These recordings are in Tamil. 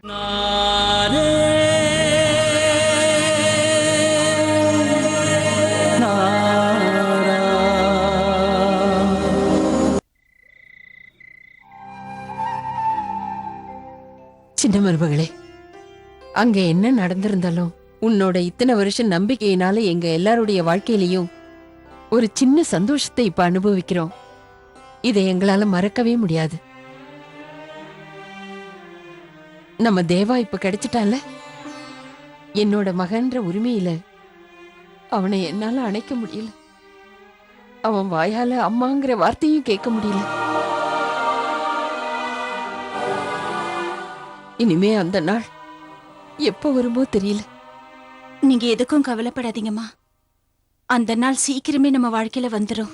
சின்ன மருமகளே, அங்க என்ன நடந்திருந்தாலும் உன்னோட இத்தனை வருஷம் நம்பிக்கையினால எங்க எல்லாருடைய வாழ்க்கையிலையும் ஒரு சின்ன சந்தோஷத்தை இப்ப அனுபவிக்கிறோம். இதை எங்களால மறக்கவே முடியாது. நம்ம தேவா இப்ப கிடைச்சிட்டான்ல, என்னோட மகன்ற உரிமையில அவனை என்னால அணைக்க முடியல. அவன் வாயால அம்மாங்கிற வார்த்தையும் கேட்க முடியல. இனிமே அந்த நாள் எப்ப வருமோ தெரியல. நீங்க எதுக்கும் கவலைப்படாதீங்கம்மா. அந்த நாள் சீக்கிரமே நம்ம வாழ்க்கையில வந்துரும்.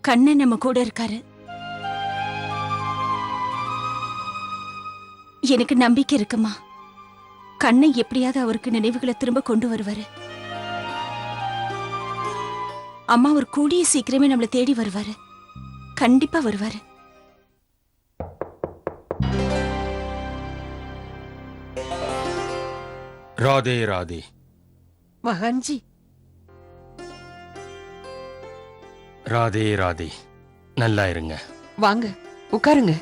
கண்ணன் நம்ம கூட இருக்காரு. எனக்கு நம்பிக்கை இருக்குமா, கண்ணன் எப்படியாவது அவருக்கு நினைவுகளை திரும்ப கொண்டு வருவாரு. அம்மா ஒரு கூடிய சீக்கிரமே நம்மளை தேடி வருவாரு. கண்டிப்பா வருவாரு. ராதே ராதே. மகான்ஜி. ராதே ராதே. நல்லா இருங்க. வாங்க உட்காருங்க.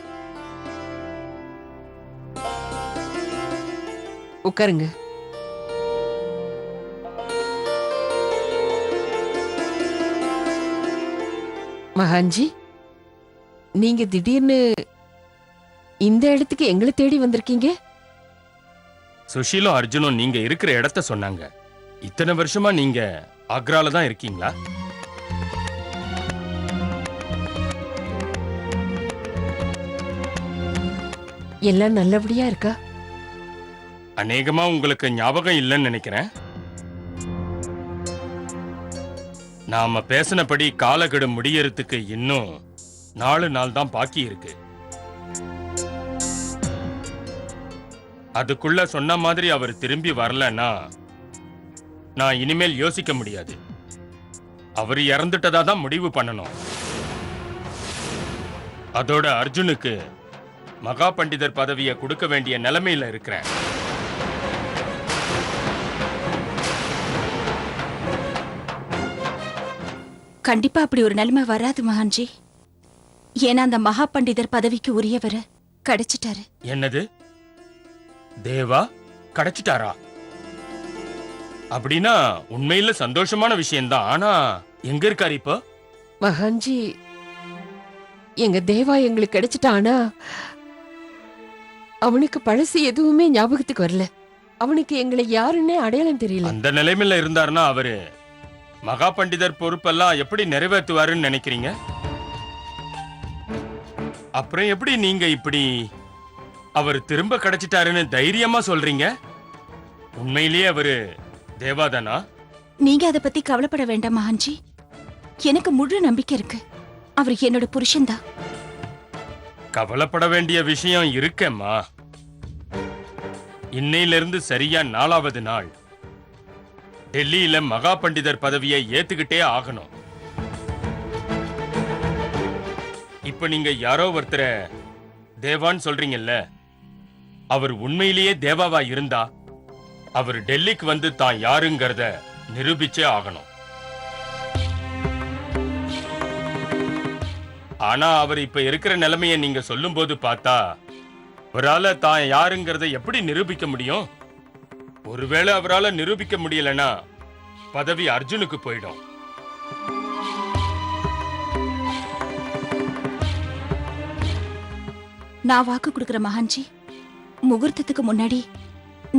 உட்காருங்க. மகான்ஜி, நீங்க திடீர்னு இந்த இடத்துக்கு எங்களை தேடி வந்திருக்கீங்க? சுஷீலும் அர்ஜுனும் நீங்க இருக்கிற இடத்த சொன்னாங்க. இத்தனை வருஷமா நீங்க ஆக்ரால தான் இருக்கீங்களா? எல்லாம் நல்லபடியா இருக்கா? அநேகமா உங்களுக்கு ஞாபகம் இல்லைன்னு நினைக்கிறேன். நாம பேசினபடி காலக்கெடு முடியறதுக்கு இன்னும் 4 நாள் தான் பாக்கி இருக்கு. அதுக்குள்ள சொன்ன மாதிரி அவர் திரும்பி வரலன்னா நான் இனிமேல் யோசிக்க முடியாது. அவர் இறந்துட்டதா தான் முடிவு பண்ணணும். அதோட அர்ஜுனுக்கு மகா பண்டிதர் பதவியை கொடுக்க வேண்டிய நிலைமையில இருக்கிறேன். கண்டிப்பா அப்படி ஒரு நிலைமை வராது மகான்ஜி. ஏன்னா அந்த மகா பண்டிதர் பதவிக்கு உரியவர் கிடைச்சிட்டாரு. என்னது? தேவா கிடைச்சிட்டாரா? அப்படின்னா உண்மையில சந்தோஷமான விஷயம்தான். ஆனா எங்க இருக்காரு இப்போ? மகான்ஜி, எங்க தேவா எங்களுக்கு கிடைச்சிட்டானா அவனுக்கு பழசு எதுவுமே ஞாபகத்துக்கு வரல. அவனுக்கு எங்களை யாருன்னே அடையாளம் தெரியல. அந்த நிலைமையில இருந்தாருன்னா அவரு மகா பண்டிதர் பொறுப்பெல்லாம் எப்படி நிறைவேற்றுவாருன்னு நினைக்கிறீங்க? அப்புறம் எப்படி நீங்க இப்படி அவர் திரும்ப கிடைச்சிட்டாருன்னு தைரியமா சொல்றீங்க? உண்மையிலேயே அவரு தேவாதானா? நீங்க அதை பத்தி கவலைப்பட வேண்டாம் மகான்ஜி. எனக்கு முழு நம்பிக்கை இருக்கு. அவர் என்னோட புருஷன்தான். கவலைப்பட வேண்டிய விஷயம் இருக்கேம்மா. இன்னையிலிருந்து சரியா 4வது நாள் டெல்லியில மகா பண்டிதர் பதவியை ஏத்துக்கிட்டே ஆகணும். இப்ப நீங்க யாரோ ஒருத்தர தேவான்னு சொல்றீங்கல்ல, அவர் உண்மையிலேயே தேவாவா இருந்தா அவர் டெல்லிக்கு வந்து தான் யாருங்கிறத நிரூபிச்சே ஆகணும். ஆனா அவர் இப்ப இருக்கிற நிலைமையை நீங்க சொல்லும் போது பார்த்தா அவரால தான் யாருங்கிறத எப்படி நிரூபிக்க முடியும்? ஒருவேளை அவரால நிரூபிக்க முடியலன்னா பதவி அர்ஜுனுக்கு போயிடும். நான் வாக்கு கொடுக்கிற மகான்ஜி, முகூர்த்தத்துக்கு முன்னாடி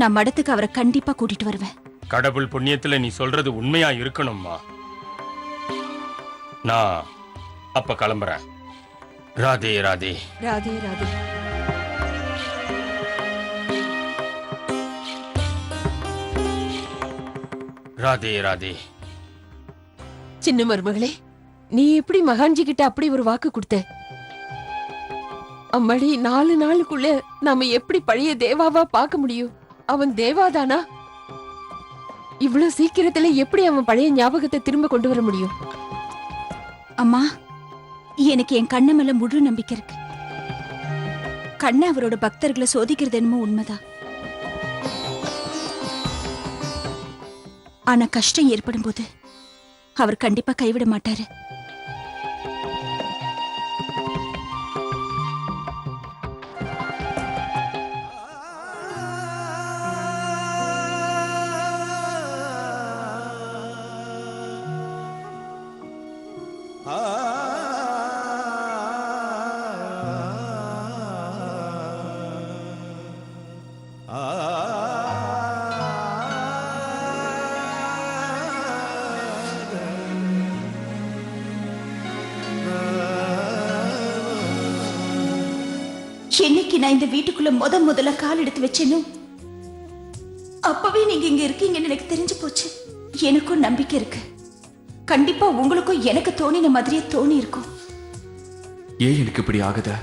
நான் மடத்துக்கு அவரை கண்டிப்பா கூட்டிட்டு வருவேன். கடவுள் புண்ணியத்துல நீ சொல்றது உண்மையா இருக்கணும்மா. நான் அப்ப கிளம்புறேன். ராதே ராதே. ராதே ராதே. ராதே ராதே. சின்ன மருமகளே, நீ எப்படி மகான்ஜி கிட்ட அப்படி ஒரு வாக்கு கொடுத்த? அம்மாடி, 4 நாளுக்குள்ள நாம எப்படி பழைய தேவாவா பார்க்க முடியும்? அவன் தேவாதானா? இவ்வளவு சீக்கிரத்துல எப்படி அவன் பழைய ஞாபகத்தை திரும்ப கொண்டு வர முடியும்? அம்மா, எனக்கு என் கண்ணு மேல முழு நம்பிக்கை இருக்கு. கண்ண அவரோட பக்தர்களை சோதிக்கிறது என்னமோ உண்மைதான். ஆனா கஷ்டம் ஏற்படும் போது அவர் கண்டிப்பா கைவிட மாட்டாரு. என்னைக்கு நான் இந்த வீட்டுக்குள்ள முதல்ல கால் எடுத்து வச்சேனோ அப்பவே நீங்க இங்க இருக்கீங்கன்னு எனக்கு தெரிஞ்சு போச்சு. எனக்கும் நம்பிக்கை இருக்கு. கண்டிப்பா உங்களுக்கும் எனக்கு தோணின மாதிரியே தோணி இருக்கும். ஏன் எனக்கு இப்படி ஆகுத?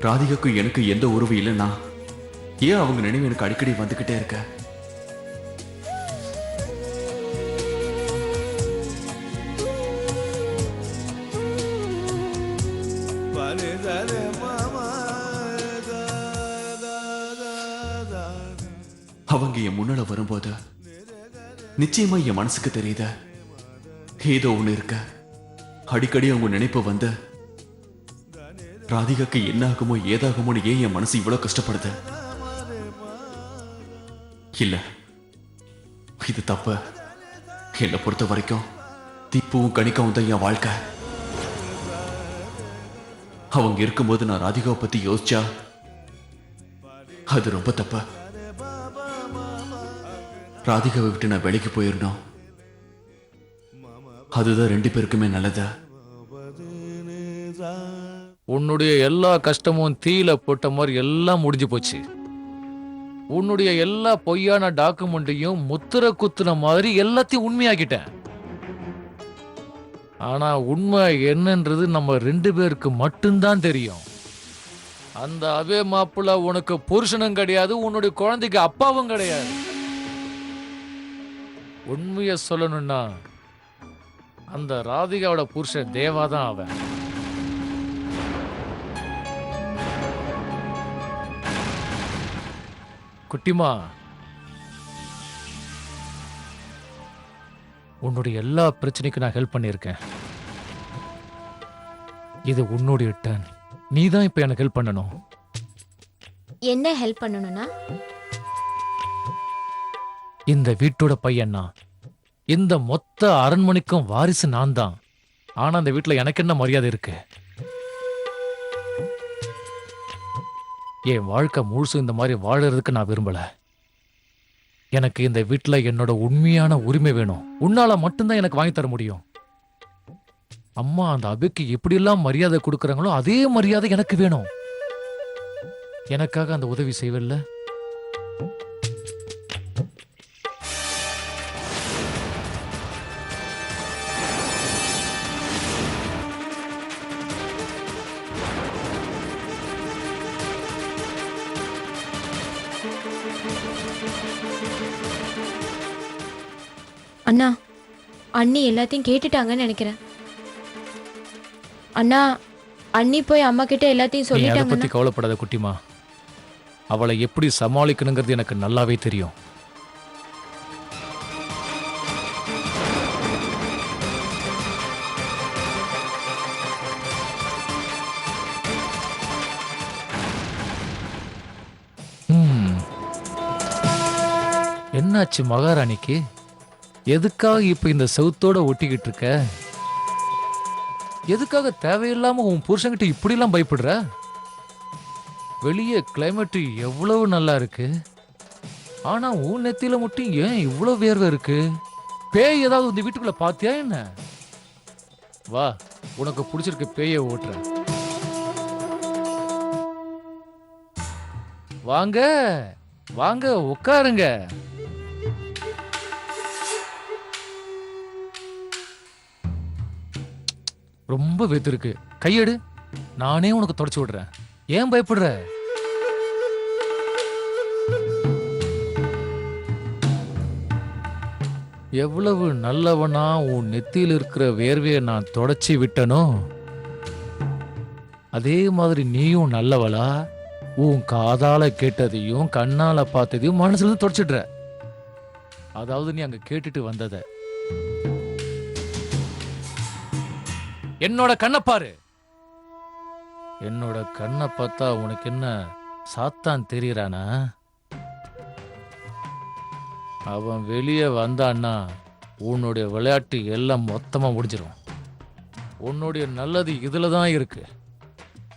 ராதிகாக்கும் எனக்கு எந்த உறவு இல்லைன்னா ஏன் அவங்க நினைவு எனக்கு அடிக்கடி வந்துகிட்டே இருக்க? அவங்க என் முன்னால வரும்போது நிச்சயமா என் மனசுக்கு தெரியுத ஏதோ ஒண்ணு இருக்க. அடிக்கடி அவங்க நினைப்பு வந்து ராதிகாக்கு என்ன ஆகுமோ ஏதாகுமோன்னு ஏன் என் மனசு இவ்வளவு கஷ்டப்படுது? இல்ல, இது தப்பு. என்னை பொறுத்த வரைக்கும் தீப்புவும் கணிக்கவும் தான் என் வாழ்க்கை. அவங்க இருக்கும்போது நான் ராதிகாவை பத்தி யோசிச்சா அது ரொம்ப தப்பு. ராதிகாவை விட்டு நான் வேலைக்கு போயிடணும். அதுதான் ரெண்டு பேருக்குமே நல்லது. உன்னுடைய எல்லா கஷ்டமும் தீயில போட்ட மாதிரி எல்லாம் முடிஞ்சு போச்சு. உன்னுடைய எல்லா பொய்யான டாக்குமெண்ட்டையும் முத்திர குத்துன மாதிரி எல்லாத்தையும் உண்மையாக்கிட்டேன். ஆனா உண்மை என்னன்றது நம்ம ரெண்டு பேருக்கு மட்டும்தான் தெரியும். அந்த அவே மாப்பிள்ள உனக்கு புருஷனும் கிடையாது, உன்னுடைய குழந்தைக்கு அப்பாவும் கிடையாது. உண்மைய சொல்லணும்னா அந்த ராதிகாவோட புருஷன் தேவாதான் அவன். குட்டிமா, உன்னுடைய எல்லா பிரச்சனைக்கும் நான் ஹெல்ப் பண்ணியிருக்கேன். இது உன்னுடைய டர்ன். நீ தான் இப்ப எனக்கு ஹெல்ப் பண்ணணும். என்ன ஹெல்ப் பண்ணணும்னா? இந்த வீட்டோட பையனா, இந்த மொத்த அரண்மனைக்கும் வாரிசு நான் தான். ஆனா அந்த வீட்டுல எனக்கு என்ன மரியாதை இருக்கு? என் வாழ்க்கை முழுசும் இந்த மாதிரி வாழறதுக்கு நான் விரும்பல. எனக்கு இந்த வீட்டுல என்னோட உண்மையான உரிமை வேணும். உன்னால மட்டும்தான் எனக்கு வாங்கி தர முடியும். அம்மா அந்த அபிக்கு எப்படியெல்லாம் மரியாதை கொடுக்கறாங்களோ அதே மரியாதை எனக்கு வேணும். எனக்காக அந்த உதவி செய்வல்ல? அண்ணா, அண்ணி எல்லாத்தையும் கேட்டுட்டாங்கன்னு நினைக்கிறேன். அண்ணா, அண்ணி போய் அம்மா கிட்ட எல்லாத்தையும் நீ அதை பத்தி சொல்லிட்டாங்க. கவலைப்படாத குட்டிமா. அவளை எப்படி சமாளிக்கணுங்கிறது எனக்கு நல்லாவே தெரியும். என்னாச்சு மகாராணிக்கு? எதுக்காக இப்ப இந்த செவுத்தோட ஒட்டிக்கிட்டு இருக்க? எதுக்காக தேவையில்லாம உன் புருஷன்கிட்ட இப்படிலாம் பயப்படுற? வெளியே கிளைமேட் எவ்வளவு நல்லா இருக்கு. ஆனா உன் நெத்தியில மட்டும் ஏன் இவ்வளவு வேர்வை இருக்கு? பேய் ஏதாவது இந்த வீட்டுக்குள்ள பாத்தியா என்ன? வா, உனக்கு பிடிச்சிருக்க பேய ஓட்டுறேன். வாங்க வாங்க, உட்காருங்க. ரொம்ப வேத்திருக்கு. கையெடு, நானே உனக்கு தொடச்சு விடுறேன். ஏன் பயப்படுற? எவ்வளவு நல்லவனா உன் நெத்தியில் இருக்கிற வேர்வையை நான் தொடச்சி விட்டனோ அதே மாதிரி நீயும் நல்லவளா உன் காதால கேட்டதையும் கண்ணால பார்த்ததையும் மனசுல இருந்து தொடச்சிடுற. அதாவது நீ அங்க கேட்டுட்டு வந்தத என்னோட கண்ணை பாரு. என்னோட கண்ணை பார்த்தா உனக்கு என்ன சாத்தான் தெரியறானா? அவன் வெளியே வந்தான்னா உன்னுடைய விளையாட்டு எல்லாம் மொத்தமா முடிஞ்சிடும். உன்னுடைய நல்லது இதுல தான் இருக்கு.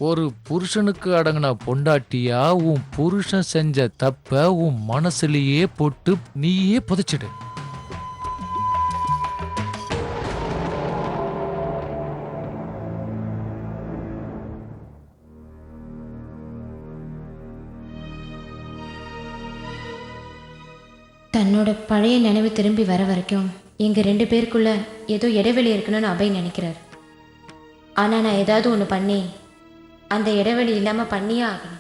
ஒரு புருஷனுக்கு அடங்கின பொண்டாட்டியா உன் புருஷன் செஞ்ச தப்ப உன் மனசுலயே போட்டு நீயே புதைச்சிடு. தன்னோட பழைய நினைவு திரும்பி வர வரைக்கும் எங்க 2 பேருக்குள்ள ஏதோ இடைவெளி இருக்குன்னு அபய் நினைக்கிறார். ஆனா நான் ஏதாவது ஒன்று பண்ணி அந்த இடைவெளி இல்லாம பண்ணியே ஆகணும்.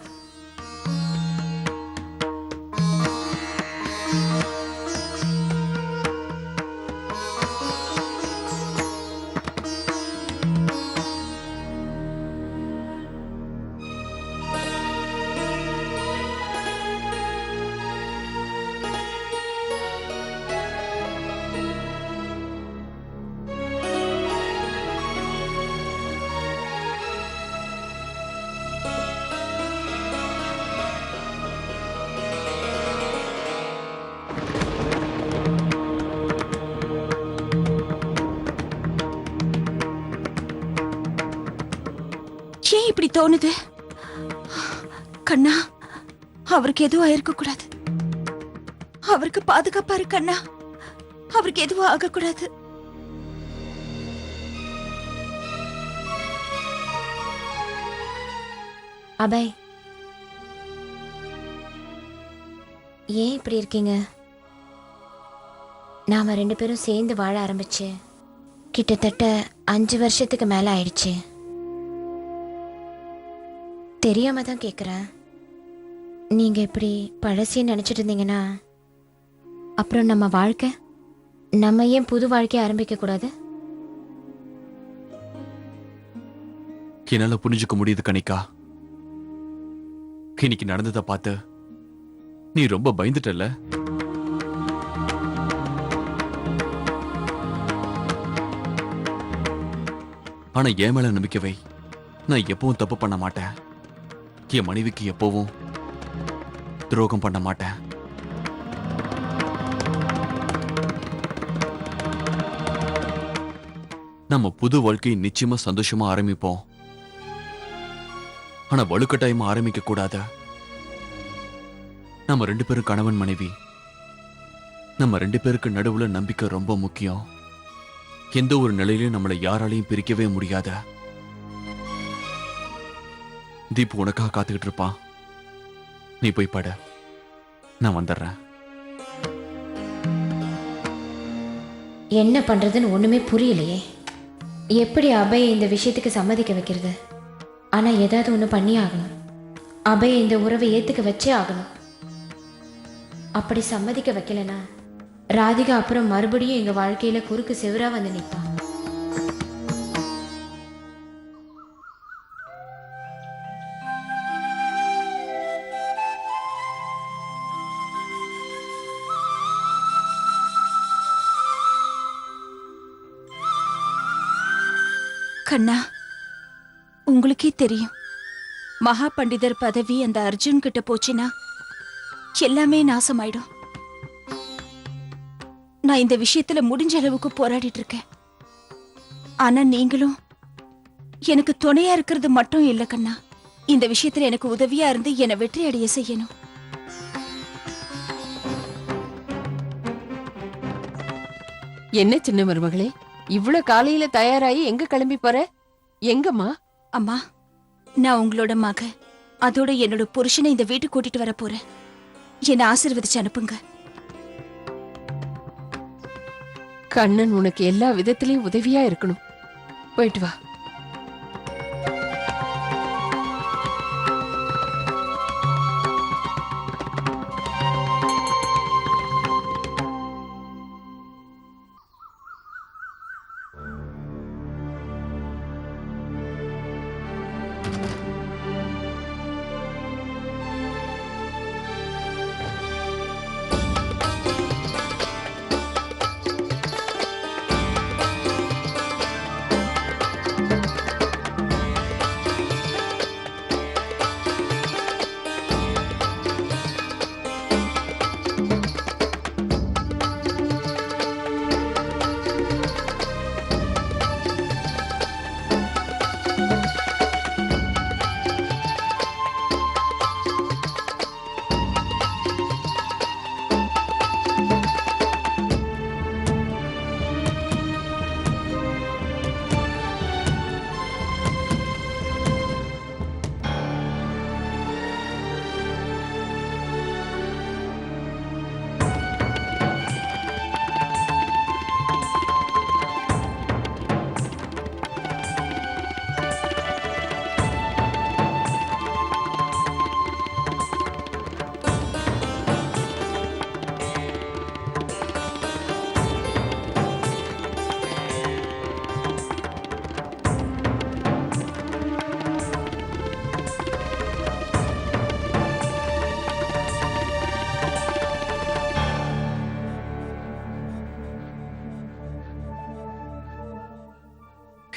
ஏன் இப்படி தோணுது? கண்ணா, அவருக்கு எதுவும் ஆயிருக்க கூடாது. அவருக்கு பாதுகாப்பா இருக்கு கண்ணா. அவருக்கு எதுவும் ஆகக்கூடாது. அபய், ஏன் இப்படி இருக்கீங்க? நாம 2 பேரும் சேர்ந்து வாழ ஆரம்பிச்சு கிட்டத்தட்ட 5 வருஷத்துக்கு மேல ஆயிடுச்சு. தெரியாம தான் கேக்குறேன். நீங்க இப்படி பழசின்னு நினைச்சிட்டு இருந்தீங்கன்னா அப்புறம் நம்ம வாழ்க்கை, நம்ம ஏன் புது வாழ்க்கையை ஆரம்பிக்க கூடாது? என்னால புரிஞ்சுக்க முடியுது கணிக்கா. இன்னைக்கு நடந்ததை பார்த்து நீ ரொம்ப பயந்துட்டல்ல? ஆனா என் மேல நம்பிக்கை வை. நான் எப்பவும் தப்பு பண்ண மாட்டேன். என் மனைவிக்கு எப்பவும் துரோகம் பண்ண மாட்டேன். நம்ம புது வாழ்க்கையை நிச்சயமா சந்தோஷமா ஆரம்பிப்போம். ஆனா வலுக்கட்டாயமா ஆரம்பிக்க கூடாது. நம்ம 2 பேரும் கணவன் மனைவி. நம்ம 2 பேருக்கு நடுவுல நம்பிக்கை ரொம்ப முக்கியம். எந்த ஒரு நிலையிலும் நம்மளை யாராலையும் பிரிக்கவே முடியாத. தீப் உனக்காக காத்துக்கிட்டு இருப்பான். நீ போய் பட, நான் வந்துடுறேன். என்ன பண்றதுன்னு ஒண்ணுமே புரியலையே. எப்படி அபய் இந்த விஷயத்துக்கு சம்மதிக்க வைக்கிறது? ஆனா ஏதாவது ஒண்ணு பண்ணி ஆகணும். அபய் இந்த உறவை ஏத்துக்க வச்சே ஆகணும். அப்படி சம்மதிக்க வைக்கலனா ராதிகா அப்புறம் மறுபடியும் எங்க வாழ்க்கையில குறுக்கு செவரா வந்து நிற்பான். கண்ணா, உங்களுக்கே தெரியும், மகா பண்டிதர் பதவி அந்த அர்ஜுன் கிட்ட போச்சுன்னா எல்லாமே நாசமாயிடும். நான் இந்த விஷயத்துல முடிஞ்ச அளவுக்கு போராடிட்டு இருக்கேன். ஆனா நீங்களும் எனக்கு துணையா இருக்கிறது மட்டும் இல்ல கண்ணா, இந்த விஷயத்துல எனக்கு உதவியா இருந்து என்னை வெற்றி அடைய செய்யணும். என்ன சின்ன மருமகளே, இவ்ளோ காலையில தயாராகி எங்க கிளம்பி போற? எங்கம்மா? அம்மா, நான் உங்களோட மக, அதோட என்னோட புருஷனை இந்த வீட்டுக்கு கூட்டிட்டு வர போறேன். என்னை ஆசீர்வதிச்சு அனுப்புங்க. கண்ணன் உனக்கு எல்லா விதத்திலயும் உதவியா இருக்கணும். போயிட்டு வா.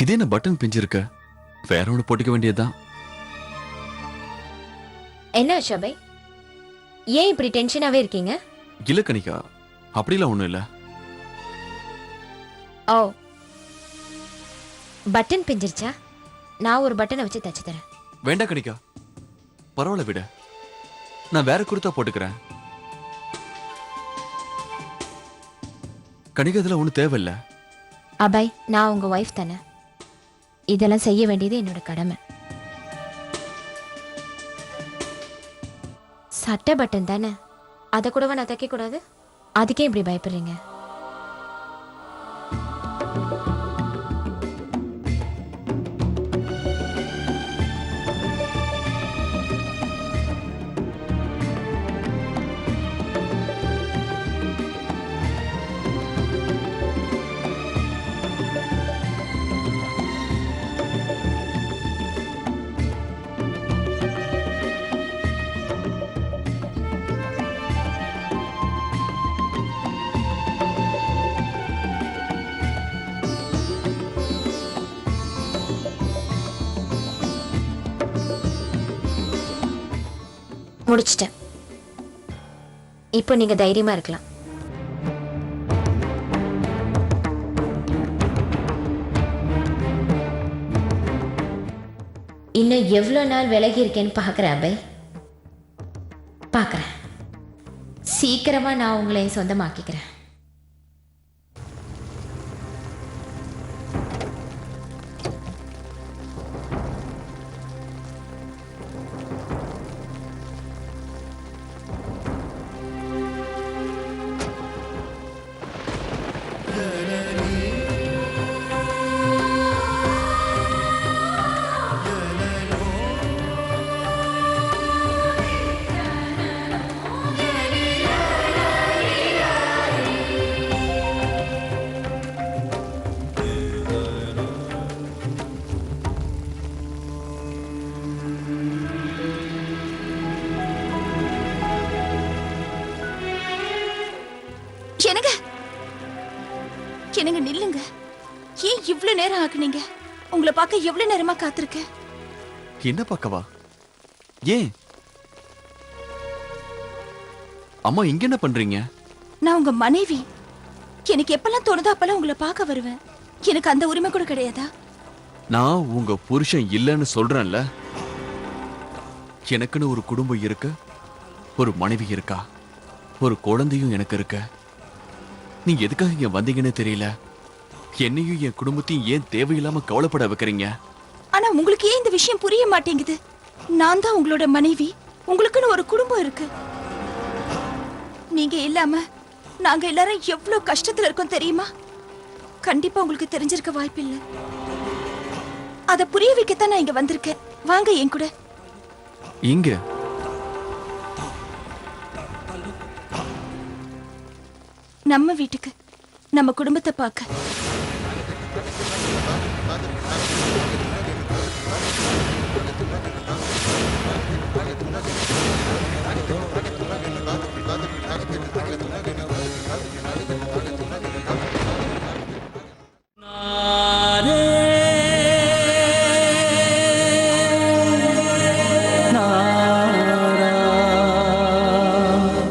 இது என்ன பட்டன் பிஞ்சிருக்க? வேற ஒன்று போட்டுக்க வேண்டியதுதான். என்ன ஆச்சு அபய்? ஏன் இப்படி டென்ஷனாவே இருக்கீங்க? இல்ல கனிகா, அப்படிலாம் ஒண்ணும் இல்ல. ஓ, பட்டன் பிஞ்சிருச்சா? நான் ஒரு பட்டனை வச்சு தச்சு தரேன். வேண்டாம் கனிகா, பரவாயில்ல விட. நான் வேற குர்தா போட்டுக்கிறேன். கனிகா, இதெல்லாம் ஒன்றும் தேவையில்ல. அபய், நான் உங்க ஒய்ஃப் தானே. இதெல்லாம் செய்ய வேண்டியது என்னோட கடமை. சட்டை பட்டன் தானே, அதை கூடவா நான் தைக்க கூடாது? அதுக்கே இப்படி பயப்படுறீங்க? முடிச்சிட்டேன். இப்போ நீங்க தைரியமா இருக்கலாம். இன்னும் எவ்வளவு நாள் விலகி இருக்கேன்னு பாக்குறேன் அபய். பாக்குறேன். சீக்கிரமா நான் உங்களை சொந்தமாக்கிக்கிறேன். என்னங்க என்னங்க நில்லுங்க. ஏன் இவ்ளோ நேரம் ஆக்குனீங்க? உங்களை பார்க்க எவ்வளவு நேரமா காத்திருக்கேன். என்ன பார்க்கவா? ஏன் அம்மா இங்க என்ன பண்றீங்க? நான் உங்க மனைவி. எனக்கு எப்பெல்லாம் தோணுதோ அப்பெல்லாம் உங்களை பார்க்க வருவேன். எனக்கு அந்த உரிமை கூட கிடையாதா? நான் உங்க புருஷன் இல்லைன்னு சொல்றேன்ல. எனக்குன்னு ஒரு குடும்பம் இருக்கு, ஒரு மனைவி இருக்கா, ஒரு குழந்தையும் எனக்கு இருக்கு. நீங்க எதுக்காக இங்க வந்தீங்கன்னு தெரியல. என்னையும் என் குடும்பத்தையும் ஏன் தேவையில்லாம கவலைப்பட வைக்கிறீங்க? ஆனா உங்களுக்கு ஏன் இந்த விஷயம் புரிய மாட்டேங்குது? நான் தான் உங்களோட மனைவி. உங்களுக்குன்னு ஒரு குடும்பம் இருக்கு. நீங்க இல்லாம நாங்க எல்லாரும் எவ்வளவு கஷ்டத்துல இருக்கோம் தெரியுமா? கண்டிப்பா உங்களுக்கு தெரிஞ்சிருக்க வாய்ப்பில்லை. அத புரிய வைக்கத்தான் நான் இங்க வந்திருக்கேன். வாங்க என் கூட. இங்க நம்ம வீட்டுக்கு, நம்ம குடும்பத்தை பார்க்க.